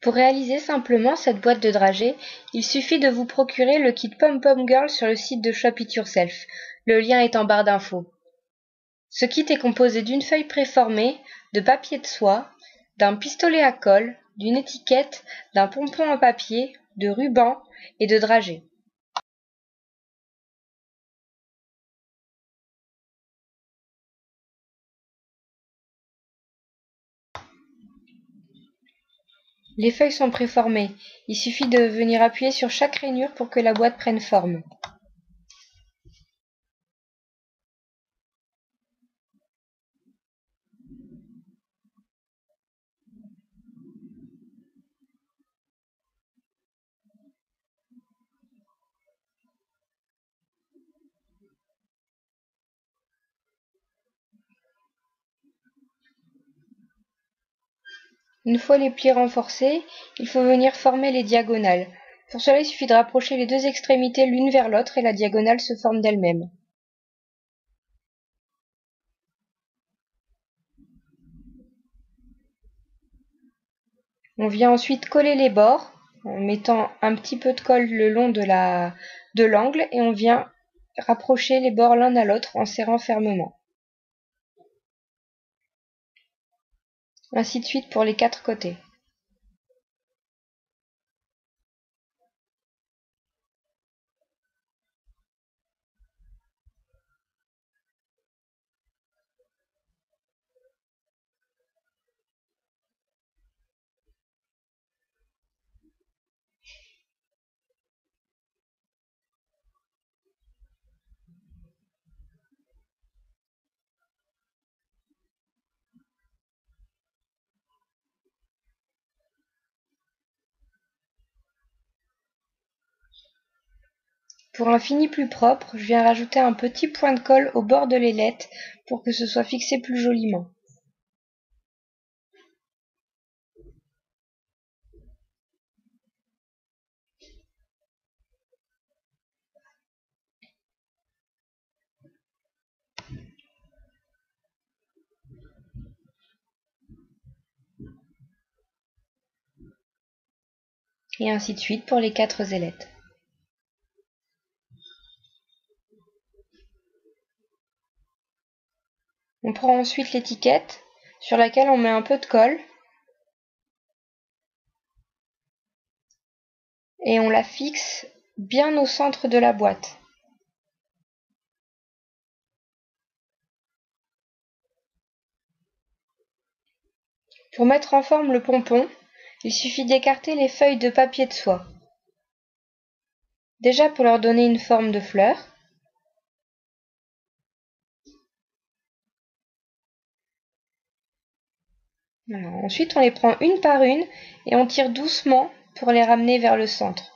Pour réaliser simplement cette boîte de dragées, il suffit de vous procurer le kit Pom Pom Girl sur le site de Shop It Yourself. Le lien est en barre d'infos. Ce kit est composé d'une feuille préformée, de papier de soie, d'un pistolet à colle, d'une étiquette, d'un pompon en papier, de ruban et de dragées. Les feuilles sont préformées, il suffit de venir appuyer sur chaque rainure pour que la boîte prenne forme. Une fois les plis renforcés, il faut venir former les diagonales. Pour cela, il suffit de rapprocher les deux extrémités l'une vers l'autre et la diagonale se forme d'elle-même. On vient ensuite coller les bords en mettant un petit peu de colle le long de l'angle et on vient rapprocher les bords l'un à l'autre en serrant fermement. Ainsi de suite pour les 4 côtés. Pour un fini plus propre, je viens rajouter un petit point de colle au bord de l'ailette pour que ce soit fixé plus joliment. Et ainsi de suite pour les 4 ailettes. On prend ensuite l'étiquette sur laquelle on met un peu de colle et on la fixe bien au centre de la boîte. Pour mettre en forme le pompon, il suffit d'écarter les feuilles de papier de soie. Déjà pour leur donner une forme de fleur. Voilà. Ensuite, on les prend une par une et on tire doucement pour les ramener vers le centre.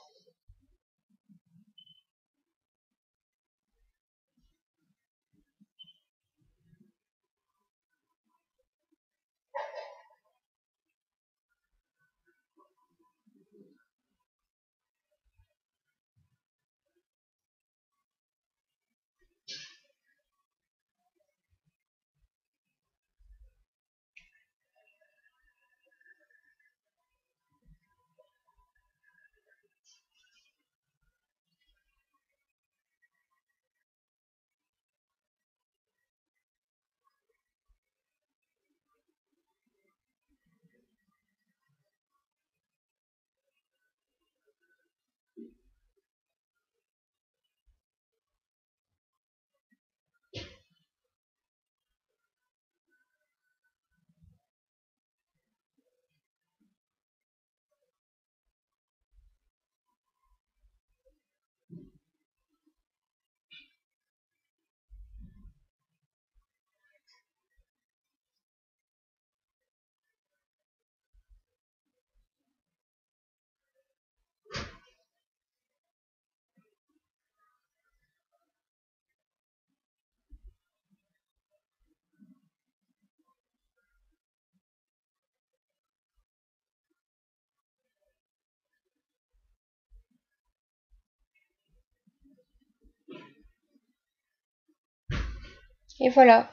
Et voilà.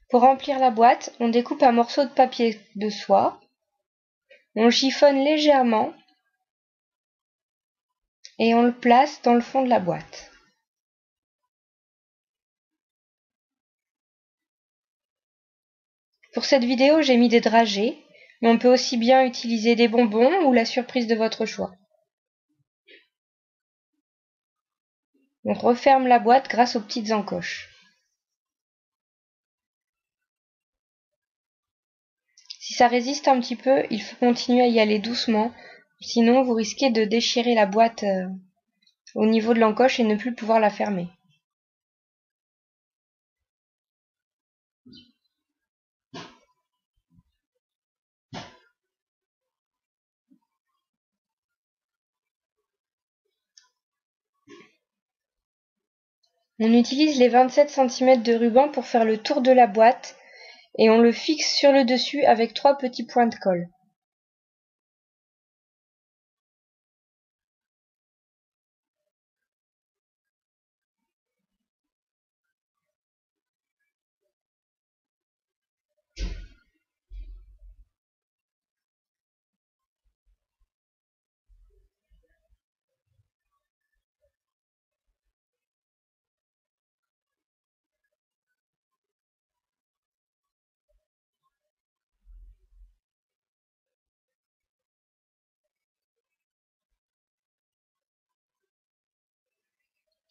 Pour remplir la boîte, on découpe un morceau de papier de soie On chiffonne légèrement et on le place dans le fond de la boîte. Pour cette vidéo, j'ai mis des dragées, mais on peut aussi bien utiliser des bonbons ou la surprise de votre choix. On referme la boîte grâce aux petites encoches. Si ça résiste un petit peu, il faut continuer à y aller doucement, sinon vous risquez de déchirer la boîte au niveau de l'encoche et ne plus pouvoir la fermer. On utilise les 27 cm de ruban pour faire le tour de la boîte et on le fixe sur le dessus avec 3 petits points de colle.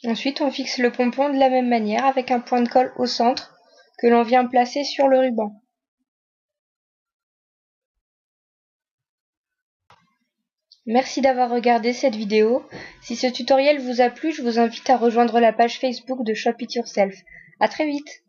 Ensuite, on fixe le pompon de la même manière avec un point de colle au centre que l'on vient placer sur le ruban. Merci d'avoir regardé cette vidéo. Si ce tutoriel vous a plu, je vous invite à rejoindre la page Facebook de Shop It Yourself. À très vite!